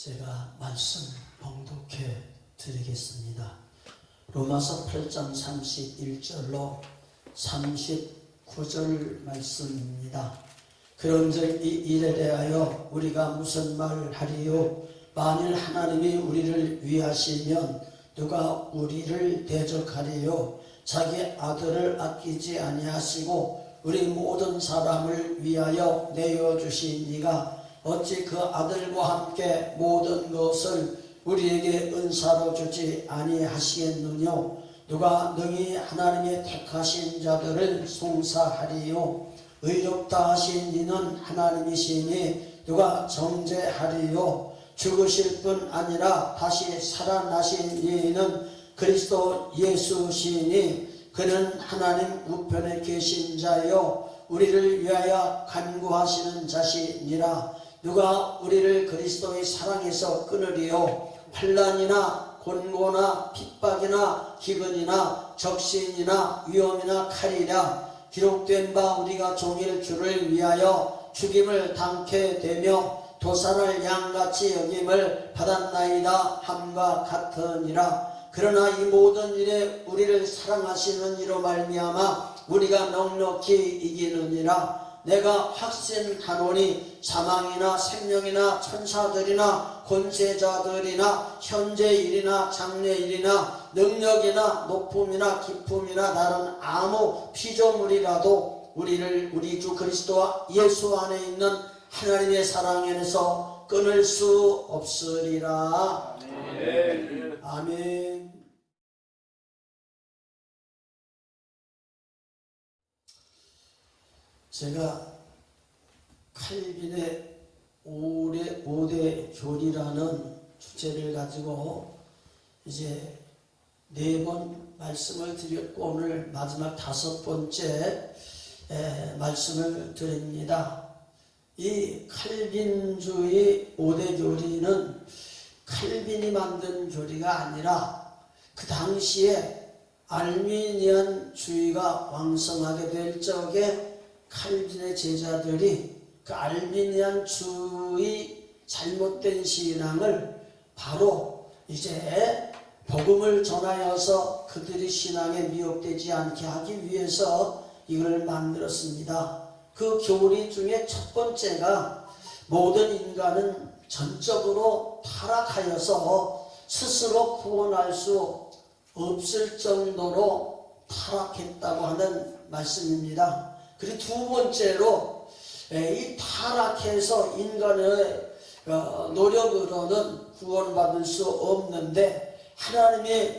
제가 말씀 봉독해 드리겠습니다. 로마서 8장 31절로 39절 말씀입니다. 그런즉 이 일에 대하여 우리가 무슨 말을 하리요? 만일 하나님이 우리를 위하시면 누가 우리를 대적하리요? 자기 아들을 아끼지 아니하시고 우리 모든 사람을 위하여 내어주시니가 어찌 그 아들과 함께 모든 것을 우리에게 은사로 주지 아니하시겠느뇨? 누가 능히 하나님의 택하신 자들을 송사하리요? 의롭다 하신 이는 하나님이시니 누가 정죄하리요? 죽으실 뿐 아니라 다시 살아나신 이는 그리스도 예수시니 그는 하나님 우편에 계신 자요 우리를 위하여 간구하시는 자시니라. 누가 우리를 그리스도의 사랑에서 끊으리요? 환난이나 곤고나 핍박이나 기근이나 적신이나 위험이나 칼이라. 기록된 바 우리가 종일 주를 위하여 죽임을 당케 되며 도살을 양같이 여김을 받았나이다 함과 같으니라. 그러나 이 모든 일에 우리를 사랑하시는 이로 말미암아 우리가 넉넉히 이기느니라. 내가 확신하노니 사망이나 생명이나 천사들이나 권세자들이나 현재일이나 장래일이나 능력이나 높음이나 깊음이나 다른 아무 피조물이라도 우리를 우리 주 그리스도 예수 안에 있는 하나님의 사랑에서 끊을 수 없으리라. 아멘. 아멘. 제가 칼빈의 5대 교리라는 주제를 가지고 이제 4번 말씀을 드렸고 오늘 마지막 5번째 말씀을 드립니다. 이 칼빈주의 5대 교리는 칼빈이 만든 교리가 아니라 그 당시에 알미니안주의가 왕성하게 될 적에 칼빈의 제자들이 그 알미니안주의 잘못된 신앙을 바로 이제 복음을 전하여서 그들의 신앙에 미혹되지 않게 하기 위해서 이걸 만들었습니다. 그 교리 중에 첫 번째가 모든 인간은 전적으로 타락하여서 스스로 구원할 수 없을 정도로 타락했다고 하는 말씀입니다. 그리고 두 번째로 이 타락해서 인간의 노력으로는 구원받을 수 없는데 하나님이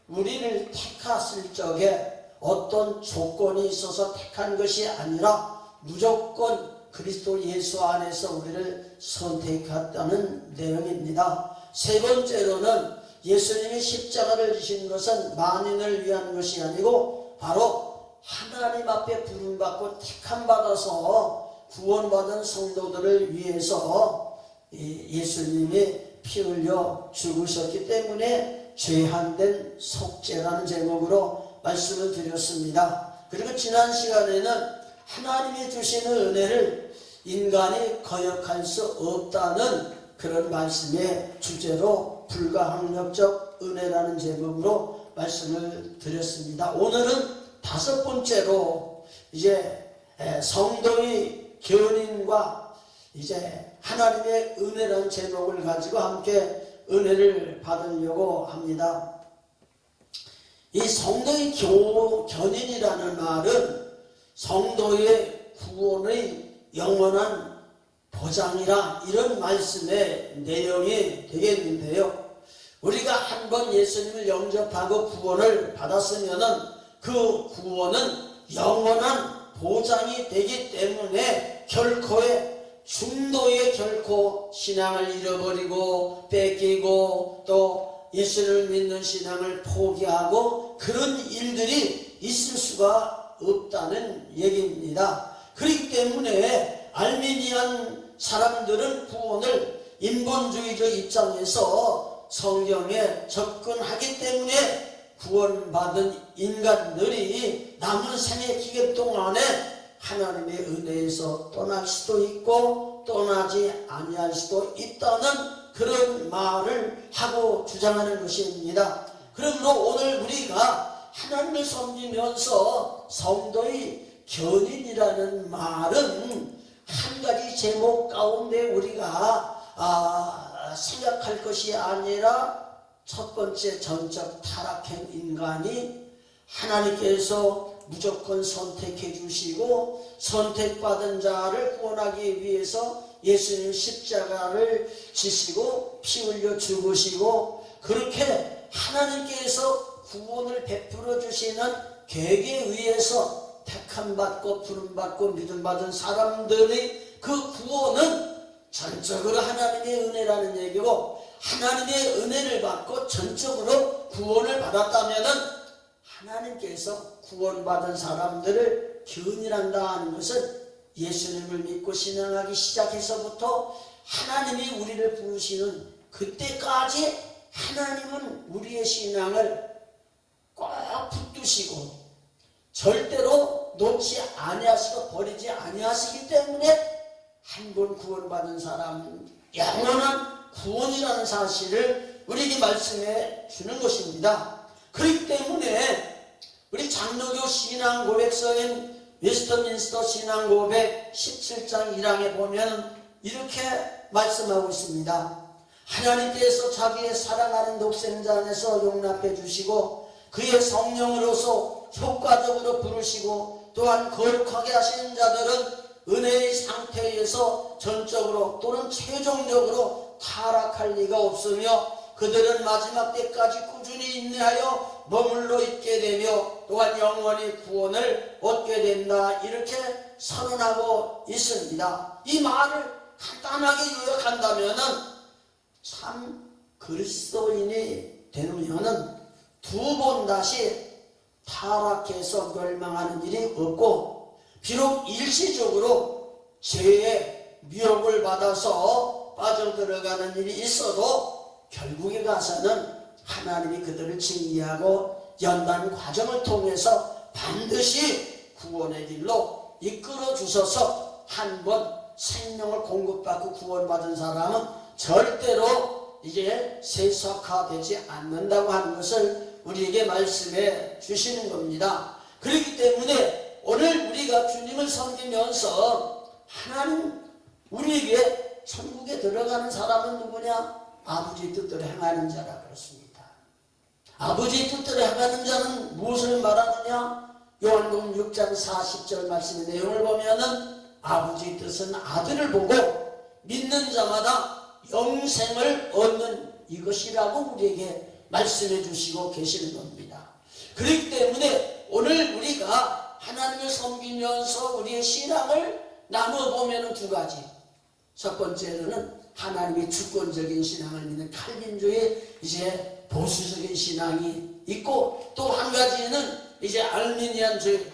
우리를 택하실 적에 어떤 조건이 있어서 택한 것이 아니라 무조건 그리스도 예수 안에서 우리를 선택했다는 내용입니다. 세 번째로는 예수님이 십자가를 지신 것은 만인을 위한 것이 아니고 바로 하나님 앞에 부름받고 택함받아서 구원받은 성도들을 위해서 예수님이 피 흘려 죽으셨기 때문에 죄한된 속죄라는 제목으로 말씀을 드렸습니다. 그리고 지난 시간에는 하나님이 주시는 은혜를 인간이 거역할 수 없다는 그런 말씀의 주제로 불가항력적 은혜라는 제목으로 말씀을 드렸습니다. 오늘은 5번째로 이제 성도의 견인과 이제 하나님의 은혜라는 제목을 가지고 함께 은혜를 받으려고 합니다. 이 성도의 견인이라는 말은 성도의 구원의 영원한 보장이라 이런 말씀의 내용이 되겠는데요. 우리가 한번 예수님을 영접하고 구원을 받았으면은 그 구원은 영원한 보장이 되기 때문에 결코의 중도에 결코 신앙을 잃어버리고 뺏기고 또 예수를 믿는 신앙을 포기하고 그런 일들이 있을 수가 없다는 얘기입니다. 그렇기 때문에 알미니안 사람들은 구원을 인본주의적 입장에서 성경에 접근하기 때문에 구원받은 인간들이 남은 생애 기간 동안에 하나님의 은혜에서 떠날 수도 있고 떠나지 아니할 수도 있다는 그런 말을 하고 주장하는 것입니다. 그러므로 오늘 우리가 하나님을 섬기면서 성도의 견인이라는 말은 한 가지 제목 가운데 우리가 생각할 것이 아니라 첫 번째 전적 타락한 인간이 하나님께서 무조건 선택해 주시고 선택받은 자를 구원하기 위해서 예수님 십자가를 지시고 피 흘려 죽으시고 그렇게 하나님께서 구원을 베풀어 주시는 계획에 의해서 택함받고 부름받고 믿음받은 사람들의 그 구원은 전적으로 하나님의 은혜라는 얘기고, 하나님의 은혜를 받고 전적으로 구원을 받았다면은 하나님께서 구원받은 사람들을 견인한다 하는 것은 예수님을 믿고 신앙하기 시작해서부터 하나님이 우리를 부르시는 그때까지 하나님은 우리의 신앙을 꼭 붙드시고 절대로 놓지 아니하시고 버리지 아니하시기 때문에 한 번 구원받은 사람은 영원한 구원이라는 사실을 우리에게 말씀해 주는 것입니다. 그렇기 때문에 우리 장로교 신앙고백서인 웨스트민스터 신앙고백 17장 1항에 보면 이렇게 말씀하고 있습니다. 하나님께서 자기의 사랑하는 독생자 안에서 용납해 주시고 그의 성령으로서 효과적으로 부르시고 또한 거룩하게 하시는 자들은 은혜의 상태에서 전적으로 또는 최종적으로 타락할 리가 없으며 그들은 마지막 때까지 꾸준히 인내하여 머물러 있게 되며 또한 영원히 구원을 얻게 된다, 이렇게 선언하고 있습니다. 이 말을 간단하게 요약한다면은 참 그리스도인이 되면은 두 번 다시 타락해서 멸망하는 일이 없고, 비록 일시적으로 죄의 미혹을 받아서 빠져들어가는 일이 있어도 결국에 가서는 하나님이 그들을 징계하고 연단 과정을 통해서 반드시 구원의 길로 이끌어 주셔서 한 번 생명을 공급받고 구원받은 사람은 절대로 이제 세속화되지 않는다고 하는 것을 우리에게 말씀해 주시는 겁니다. 그렇기 때문에 오늘 우리가 주님을 섬기면서 하나님 우리에게 천국에 들어가는 사람은 누구냐? 아버지의 뜻대로 행하는 자라 그렇습니다. 아버지의 뜻대로 행하는 자는 무엇을 말하느냐? 요한복음 6장 40절 말씀의 내용을 보면은 아버지의 뜻은 아들을 보고 믿는 자마다 영생을 얻는 이것이라고 우리에게 말씀해 주시고 계시는 겁니다. 그렇기 때문에 오늘 우리가 하나님을 섬기면서 우리의 신앙을 나누어보면 두 가지. 첫 번째로는 하나님의 주권적인 신앙을 믿는 칼빈주의 이제 보수적인 신앙이 있고, 또 한 가지는 이제 알미니안주의,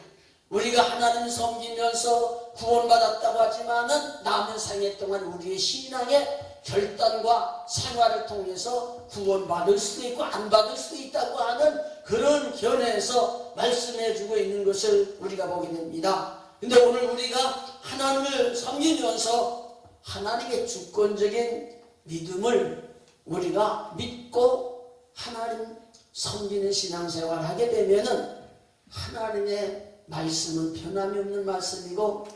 우리가 하나님을 섬기면서 구원받았다고 하지만은 남은 생애 동안 우리의 신앙의 결단과 생활을 통해서 구원받을 수도 있고 안 받을 수도 있다고 하는 그런 견해에서 말씀해 주고 있는 것을 우리가 보게 됩니다. 근데 오늘 우리가 하나님을 섬기면서 하나님의 주권적인 믿음을 우리가 믿고 하나님 섬기는 신앙생활을 하게 되면은 하나님의 말씀은 변함이 없는 말씀이고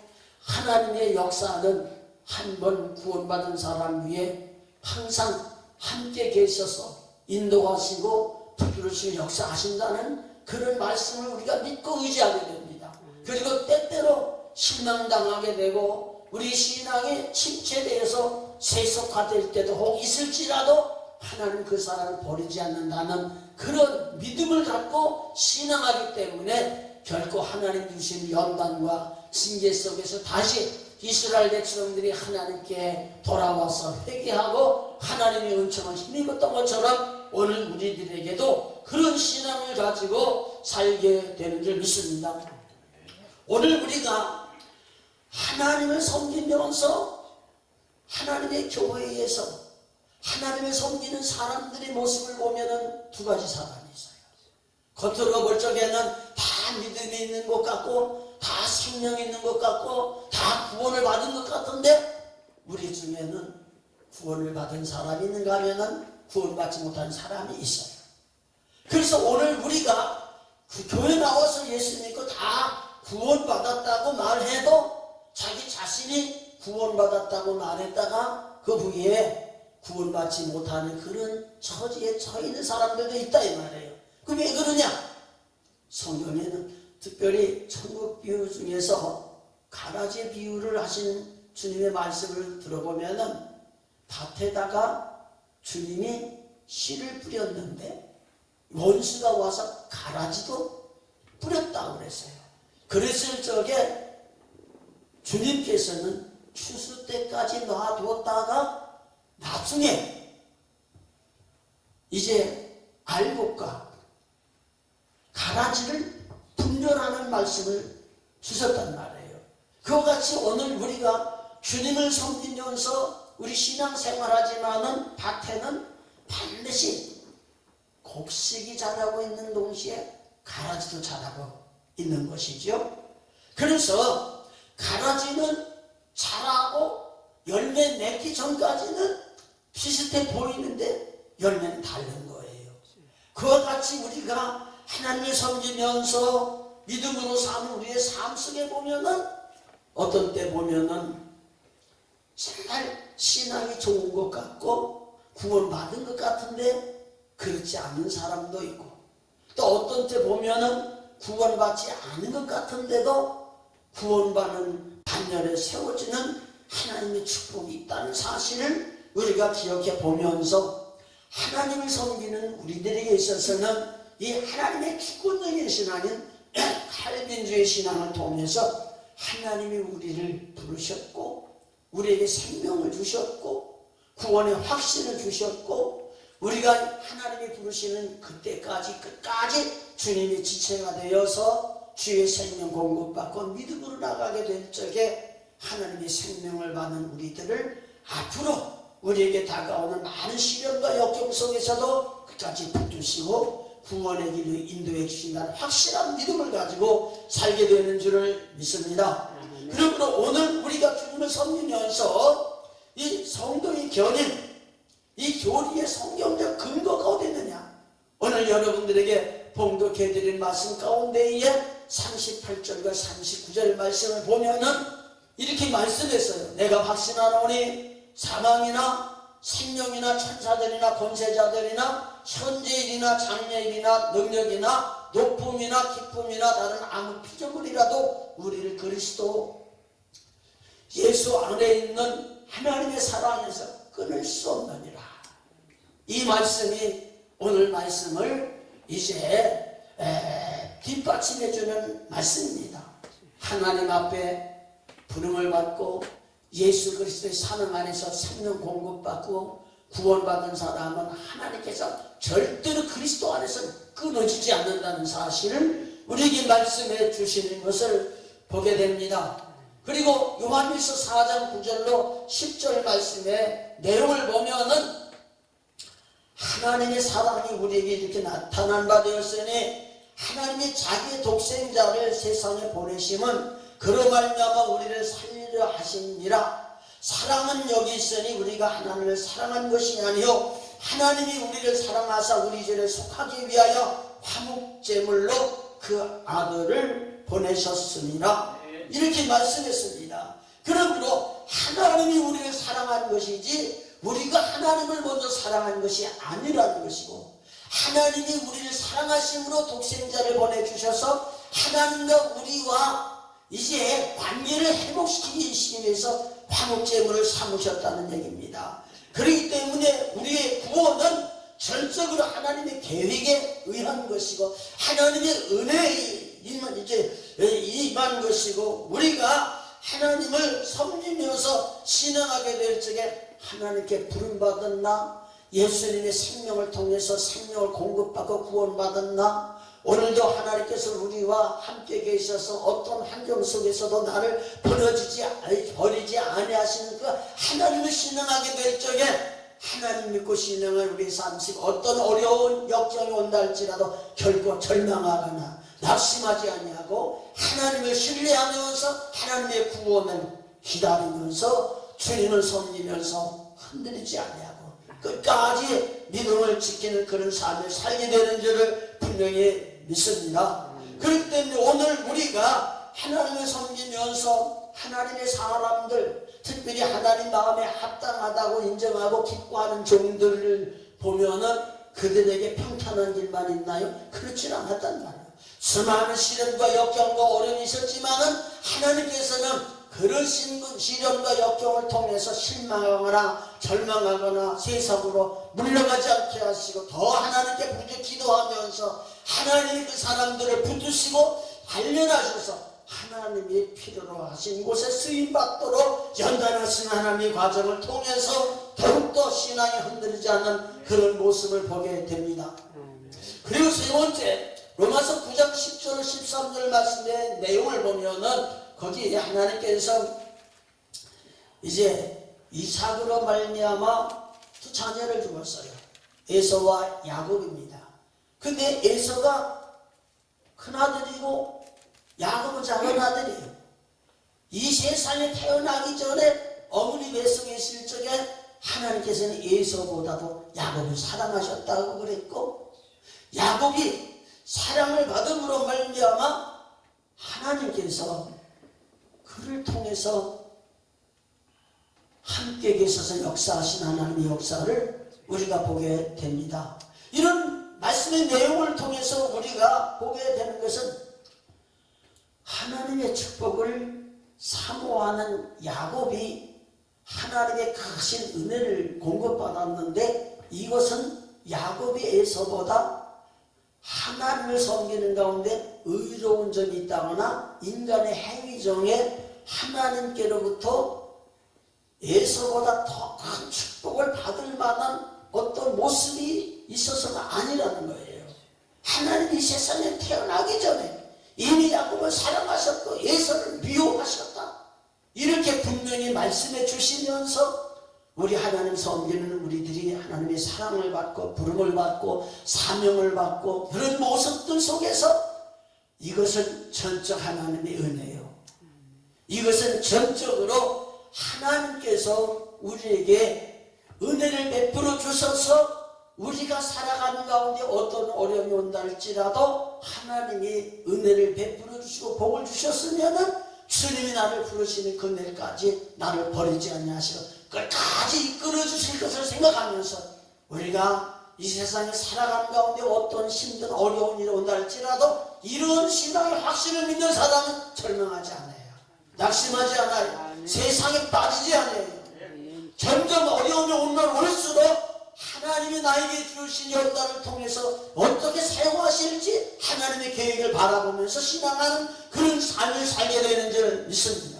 하나님의 역사는 한 번 구원받은 사람 위에 항상 함께 계셔서 인도하시고 부르시고 역사하신다는 그런 말씀을 우리가 믿고 의지하게 됩니다. 그리고 때때로 실망당하게 되고 우리 신앙이 침체되어서 세속화될 때도 혹 있을지라도 하나님 그 사람을 버리지 않는다는 그런 믿음을 갖고 신앙하기 때문에 결코 하나님 주신 연단과 징계 속에서 다시 이스라엘 백성들이 하나님께 돌아와서 회개하고 하나님의 은총을 힘입었던 것처럼 오늘 우리들에게도 그런 신앙을 가지고 살게 되는 줄 믿습니다. 오늘 우리가 하나님을 섬기면서 하나님의 교회에서 하나님을 섬기는 사람들의 모습을 보면은 두 가지 사람이 있어요. 겉으로 볼 적에는 다 믿음이 있는 것 같고 다 생명이 있는 것 같고 다 구원을 받은 것 같은데 우리 중에는 구원을 받은 사람이 있는가 하면은 구원받지 못한 사람이 있어요. 그래서 오늘 우리가 그 교회 나와서 예수 믿고 다 구원받았다고 말해도 자기 자신이 구원받았다고 말했다가 그 후에 구원받지 못하는 그런 처지에 처해 있는 사람들도 있다 이 말이에요. 그럼 왜 그러냐? 성경에는 특별히 천국 비유 중에서 가라지 비유를 하신 주님의 말씀을 들어보면은 밭에다가 주님이 씨를 뿌렸는데 원수가 와서 가라지도 뿌렸다고 그랬어요. 그랬을 적에 주님께서는 추수 때까지 놔두었다가 나중에 이제 알곡과 가라지를 분별하는 말씀을 주셨단 말이에요. 그와 같이 오늘 우리가 주님을 섬기면서 우리 신앙생활하지만은 밭에는 반드시 곡식이 자라고 있는 동시에 가라지도 자라고 있는 것이죠. 그래서 가라지는 자라고 열매 맺기 전까지는 비슷해 보이는데 열매는 다른 거예요. 그와 같이 우리가 하나님을 섬기면서 믿음으로 사는 우리의 삶 속에 보면은 어떤 때 보면은 정말 신앙이 좋은 것 같고 구원받은 것 같은데 그렇지 않은 사람도 있고, 또 어떤 때 보면은 구원받지 않은 것 같은데도 구원받는 반열에 세워지는 하나님의 축복이 있다는 사실을 우리가 기억해 보면서 하나님을 섬기는 우리들에게 있어서는 이 하나님의 주권적인 신앙인 칼빈주의 신앙을 통해서 하나님이 우리를 부르셨고 우리에게 생명을 주셨고 구원의 확신을 주셨고 우리가 하나님이 부르시는 그때까지 끝까지 주님의 지체가 되어서 주의 생명 공급받고 믿음으로 나가게 될 적에 하나님의 생명을 받는 우리들을 앞으로 우리에게 다가오는 많은 시련과 역경 속에서도 끝까지 붙드시고 구원의 길로 인도해 주신다는 확실한 믿음을 가지고 살게 되는 줄을 믿습니다. 그러므로 오늘 우리가 주님을 섬기면서 이 성도의 견인, 이 교리의 성경적 근거가 어디 있느냐? 오늘 여러분들에게 봉독해드린 말씀 가운데에 38절과 39절 말씀을 보면은 이렇게 말씀했어요. 내가 확신하노니 사망이나 생명이나 천사들이나 권세자들이나 현재일이나 장래일이나 능력이나 높음이나 기쁨이나 다른 아무 피조물이라도 우리를 그리스도 예수 안에 있는 하나님의 사랑에서 끊을 수 없느니라. 이 말씀이 오늘 말씀을 이제 뒷받침해주는 말씀입니다. 하나님 앞에 부름을 받고 예수 그리스도의 사명 안에서 생명 공급받고 구원받은 사람은 하나님께서 절대로 그리스도 안에서 끊어지지 않는다는 사실을 우리에게 말씀해 주시는 것을 보게 됩니다. 그리고 요한일서 4장 9절로 10절 말씀의 내용을 보면은 하나님의 사랑이 우리에게 이렇게 나타난 바 되었으니 하나님이 자기의 독생자를 세상에 보내심은 그로 말미암아 우리를 살리려 하심이라. 사랑은 여기 있으니 우리가 하나님을 사랑한 것이 아니요 하나님이 우리를 사랑하사 우리 죄를 속하기 위하여 화목제물로 그 아들을 보내셨습니다. 이렇게 말씀했습니다. 그러므로 하나님이 우리를 사랑한 것이지 우리가 하나님을 먼저 사랑한 것이 아니라는 것이고, 하나님이 우리를 사랑하심으로 독생자를 보내주셔서 하나님과 우리와 이제 관계를 회복시키기 위해서 화목제물을 삼으셨다는 얘기입니다. 그렇기 때문에 우리의 구원은 전적으로 하나님의 계획에 의한 것이고 하나님의 은혜에 임한 것이고, 우리가 하나님을 섬기면서 신앙하게 될 적에 하나님께 부름받은 나, 예수님의 생명을 통해서 생명을 공급받고 구원받은 나, 오늘도 하나님께서 우리와 함께 계셔서 어떤 환경 속에서도 나를 버리지 아니하시는 그 하나님을 신앙하게 될 적에 하나님 믿고 신앙을 우리 삶 속에 어떤 어려운 역경이 온다 할지라도 결코 절망하거나 낙심하지 아니하고 하나님을 신뢰하면서 하나님의 구원을 기다리면서 주님을 섬기면서 흔들리지 아니하고 끝까지 믿음을 지키는 그런 삶을 살게 되는 줄을 분명히 믿습니다. 그렇기 때문에 오늘 우리가 하나님을 섬기면서 하나님의 사람들, 특별히 하나님 마음에 합당하다고 인정하고 기뻐하는 종들을 보면은 그들에게 평탄한 길만 있나요? 그렇진 않았단 말이에요. 수많은 시련과 역경과 어려움이 있었지만은 하나님께서는 그런 시련과 역경을 통해서 실망하거나 절망하거나 세상으로 물러가지 않게 하시고 더 하나님께 부디 기도하면서 하나님이 그 사람들을 붙드시고 단련하셔서 하나님이 필요로 하신 곳에 쓰임받도록 연단하신 하나님의 과정을 통해서 더욱더 신앙이 흔들리지 않는 그런 모습을 보게 됩니다. 그리고 세 번째, 로마서 9장 10절 13절 말씀의 내용을 보면은 거기에 하나님께서 이제 이삭으로 말미암아 두 자녀를 주었어요. 에서와 야곱입니다. 근데 에서가 큰아들이고 야곱은 작은 아들이에요. 이 세상에 태어나기 전에 어머니 뱃속에 있을 적에 하나님께서는 에서보다도 야곱을 사랑하셨다고 그랬고, 야곱이 사랑을 받음으로 말미암아 하나님께서 그를 통해서 함께 계셔서 역사하신 하나님의 역사를 우리가 보게 됩니다. 이런 말씀의 내용을 통해서 우리가 보게 되는 것은 하나님의 축복을 사모하는 야곱이 하나님의 크신 은혜를 공급받았는데, 이것은 야곱이 에서보다 하나님을 섬기는 가운데 의로운 점이 있다거나 인간의 행위 중에 하나님께로부터 에서보다 더 큰 축복을 받을 만한 어떤 모습이 있어서는 아니라는 거예요. 하나님이 세상에 태어나기 전에 이미 야곱을 사랑하셨고 에서를 미워하셨다, 이렇게 분명히 말씀해 주시면서 우리 하나님 섬기는 우리들이 하나님의 사랑을 받고 부름을 받고 사명을 받고 그런 모습들 속에서 이것은 전적 하나님의 은혜예요. 이것은 전적으로 하나님께서 우리에게 은혜를 베풀어 주셔서 우리가 살아가는 가운데 어떤 어려움이 온다 할지라도 하나님이 은혜를 베풀어 주시고 복을 주셨으면은 주님이 나를 부르시는 그 날까지 나를 버리지 아니하시고 끝까지 이끌어 주실 것을 생각하면서 우리가 이 세상에 살아가는 가운데 어떤 힘든 어려운 일이 온다 할지라도 이런 신앙의 확신을 믿는 사람은 절망하지 않아요. 낙심하지 않아요. 세상에 빠지지 않아요. 점점 어려움이 오면 올수록 하나님이 나에게 주신 여건을 통해서 어떻게 사용하실지 하나님의 계획을 바라보면서 신앙하는 그런 삶을 살게 되는 줄 믿습니다.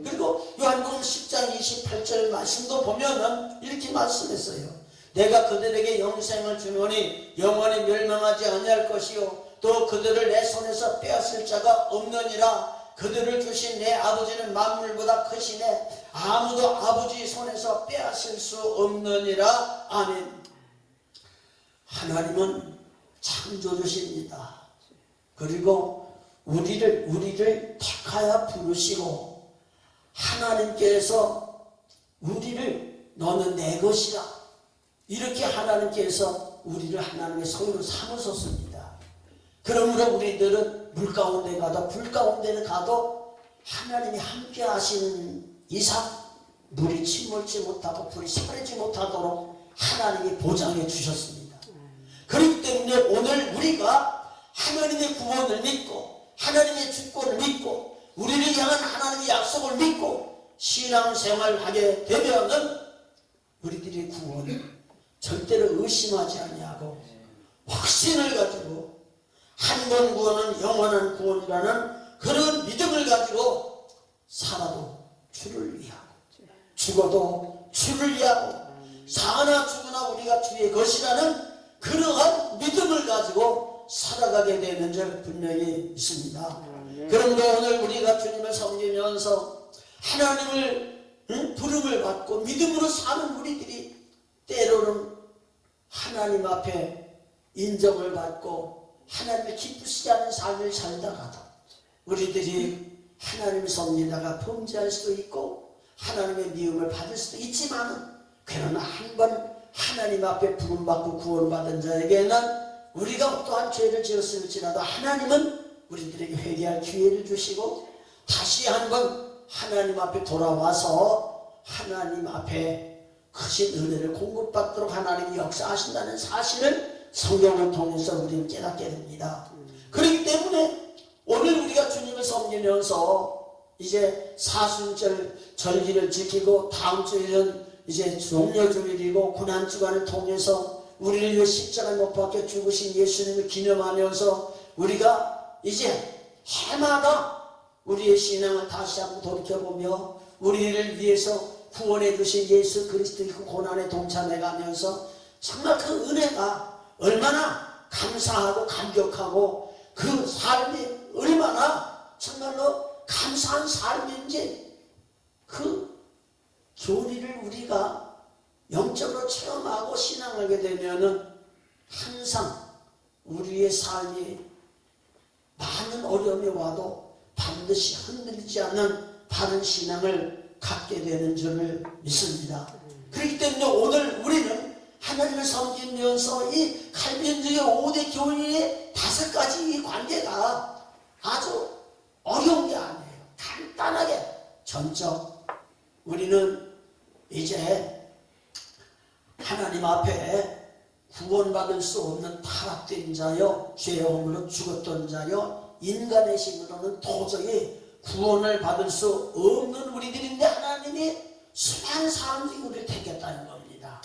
그리고 요한복음 10장 28절 말씀도 보면은 이렇게 말씀했어요. 내가 그들에게 영생을 주노니 영원히 멸망하지 아니할 것이요 또 그들을 내 손에서 빼앗을 자가 없느니라. 그들을 주신 내 아버지는 만물보다 크시네 아무도 아버지 손에서 빼앗을 수 없느니라. 아멘. 하나님은 창조주십니다. 그리고 우리를 택하여 부르시고 하나님께서 우리를 너는 내 것이라 이렇게 하나님께서 우리를 하나님의 소유로 삼으셨습니다. 그러므로 우리들은 물 가운데 가도 불 가운데 가도 하나님이 함께 하시는 이상 물이 침몰치 못하고 불이 사르지 못하도록 하나님이 보장해 주셨습니다. 그렇기 때문에 오늘 우리가 하나님의 구원을 믿고 하나님의 주권을 믿고 우리를 향한 하나님의 약속을 믿고 신앙생활을 하게 되면은 우리들의 구원을 절대로 의심하지 아니하고 확신을 가지고 한 번 구원은 영원한 구원이라는 그런 믿음을 가지고 살아도 주를 위하고 죽어도 주를 위하고 사나 죽으나 우리가 주의 것이라는 그러한 믿음을 가지고 살아가게 되는 줄 분명히 믿습니다. 그러므로 오늘 우리가 주님을 섬기면서 하나님을 부름을 받고 믿음으로 사는 우리들이 때로는 하나님 앞에 인정을 받고 하나님을 기쁘시지 않은 삶을 살다가도 우리들이 하나님을 섬기다가 범죄할 수도 있고 하나님의 미움을 받을 수도 있지만 그러나 한번 하나님 앞에 부름받고 구원받은 자에게는 우리가 어떠한 죄를 지었을지라도 하나님은 우리들에게 회개할 기회를 주시고 다시 한번 하나님 앞에 돌아와서 하나님 앞에 크신 은혜를 공급받도록 하나님이 역사하신다는 사실을 성경을 통해서 우리는 깨닫게 됩니다. 그렇기 때문에 오늘 우리가 주님을 섬기면서 이제 사순절 절기를 지키고 다음 주일은 이제 종려주일이고 고난주간을 통해서 우리를 위해 십자가에 못 박혀 죽으신 예수님을 기념하면서 우리가 이제 해마다 우리의 신앙을 다시 한번 돌이켜보며 우리를 위해서 구원해 주신 예수 그리스도의 그 고난에 동참해 가면서 정말 그 은혜가 얼마나 감사하고 감격하고 그 삶이 얼마나 정말로 감사한 삶인지 그 교리를 우리가 영적으로 체험하고 신앙하게 되면은 항상 우리의 삶이 많은 어려움이 와도 반드시 흔들리지 않는 바른 신앙을 갖게 되는 줄을 믿습니다. 그렇기 때문에 오늘 우리는 하나님을 섬기면서 이 칼빈주의 5대 교리의 5가지 이 관계가 아주 어려운 게 아니에요. 간단하게 전적 우리는 이제 하나님 앞에 구원받을 수 없는 타락된 자여 죄의 허물로 죽었던 자여 인간의 힘으로는 도저히 구원을 받을 수 없는 우리들인데 하나님이 수많은 사람들이 우리를 택했다는 겁니다.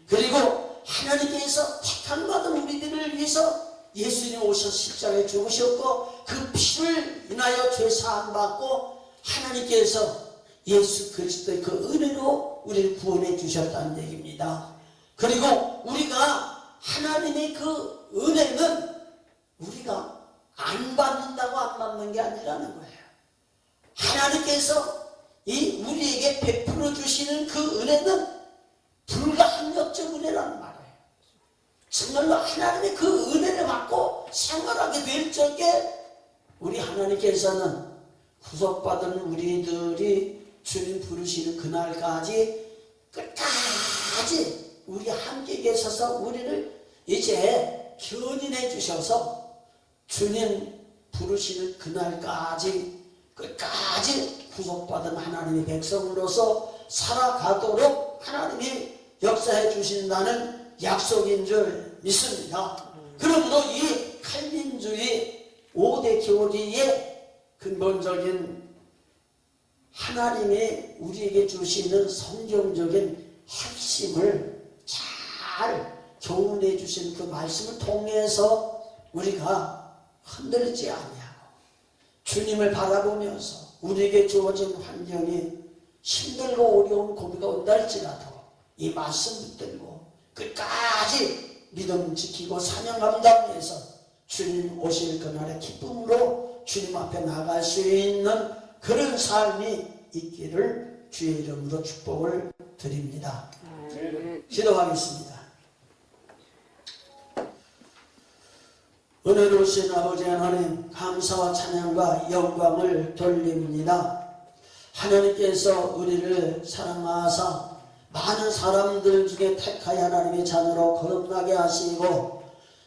그리고 하나님께서 택함 받은 우리들을 위해서 예수님이 오셔서 십자가에 죽으셨고 그 피를 인하여 죄 사함 받고 하나님께서 예수 그리스도의 그 은혜로 우리를 구원해 주셨다는 얘기입니다. 그리고 우리가 하나님의 그 은혜는 우리가 안 받는다고 안 받는 게 아니라는 거예요. 하나님께서 이 우리에게 베풀어 주시는 그 은혜는 불가항력적 은혜라는 말이에요. 정말로 하나님의 그 은혜를 받고 생활하게 될 적에 우리 하나님께서는 구속받은 우리들이 주님 부르시는 그날까지 끝까지 우리 함께 계셔서 우리를 이제 견인해 주셔서 주님 부르시는 그날까지 끝까지 구속받은 하나님의 백성으로서 살아가도록 하나님이 역사해 주신다는 약속인 줄 믿습니다. 그러므로 이 칼빈주의 5대 교리의 근본적인 하나님의 우리에게 주시는 성경적인 핵심을 잘 교훈해 주신 그 말씀을 통해서 우리가 흔들리지 아니하고 주님을 바라보면서 우리에게 주어진 환경이 힘들고 어려운 고비가 온다 할지라도 이 말씀 붙들고 끝까지 믿음 지키고 사명 감당해서 주님 오실 그날의 기쁨으로 주님 앞에 나갈 수 있는 그런 삶이 있기를 주의 이름으로 축복을 드립니다. 기도하겠습니다. 은혜로우신 아버지 하나님, 감사와 찬양과 영광을 돌립니다. 하나님께서 우리를 사랑하사 많은 사람들 중에 택하여 하나님의 자녀로 거듭나게 하시고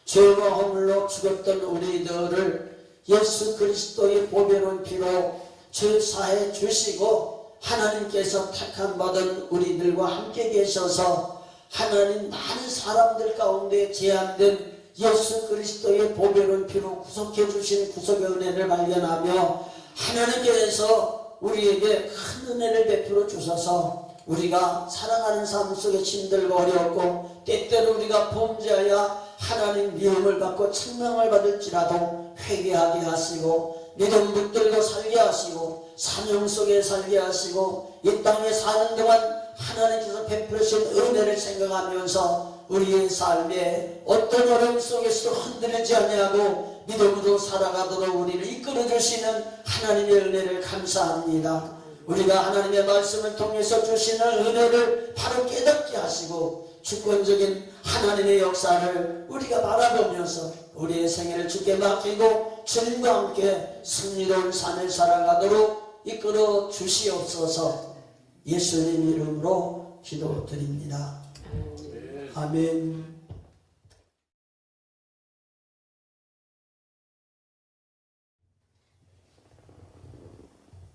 죄와 허물로 죽었던 우리들을 예수 그리스도의 보배로운 피로 죄 사해 주시고 하나님께서 택함 받은 우리들과 함께 계셔서 하나님 많은 사람들 가운데 제한된 예수 그리스도의 보배로운 피로 구속해 주신 구속의 은혜를 발견하며 하나님께서 우리에게 큰 은혜를 베풀어 주셔서 우리가 살아가는 삶 속에 힘들고 어렵고 때때로 우리가 범죄하여 하나님 미움을 받고 책망을 받을지라도 회개하게 하시고 믿음 붙들고 살게 하시고 사명 속에 살게 하시고 이 땅에 사는 동안 하나님께서 베풀으신 은혜를 생각하면서 우리의 삶에 어떤 어려움 속에서도 흔들리지 아니하고 믿음으로 살아가도록 우리를 이끌어 주시는 하나님의 은혜를 감사합니다. 우리가 하나님의 말씀을 통해서 주시는 은혜를 바로 깨닫게 하시고 주권적인 하나님의 역사를 우리가 바라보면서 우리의 생애를 주께 맡기고 주님과 함께 승리로운 삶을 살아가도록 이끌어 주시옵소서. 예수님 이름으로 기도드립니다. 네. 아멘.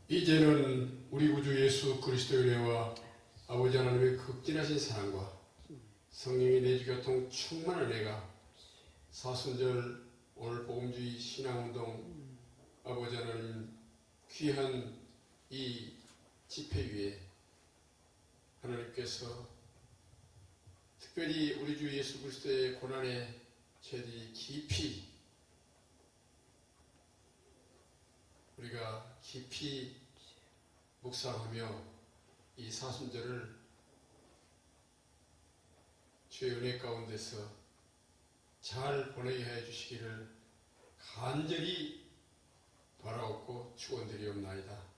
이제는 우리 구주 예수 그리스도의 은혜와 아버지 하나님의 극진하신 사랑과 성령의 내주교통 충만한 은혜가 사순절 오늘 복음주의 신앙운동 아버지 하나님 귀한 이 집회 위에 하나님께서 특별히 우리 주 예수 그리스도의 고난의 죄들이 깊이 우리가 깊이 묵상하며 이 사순절을 주의 은혜 가운데서 잘 보내게 해 주시기를 간절히 바라옵고 축원드리옵나이다.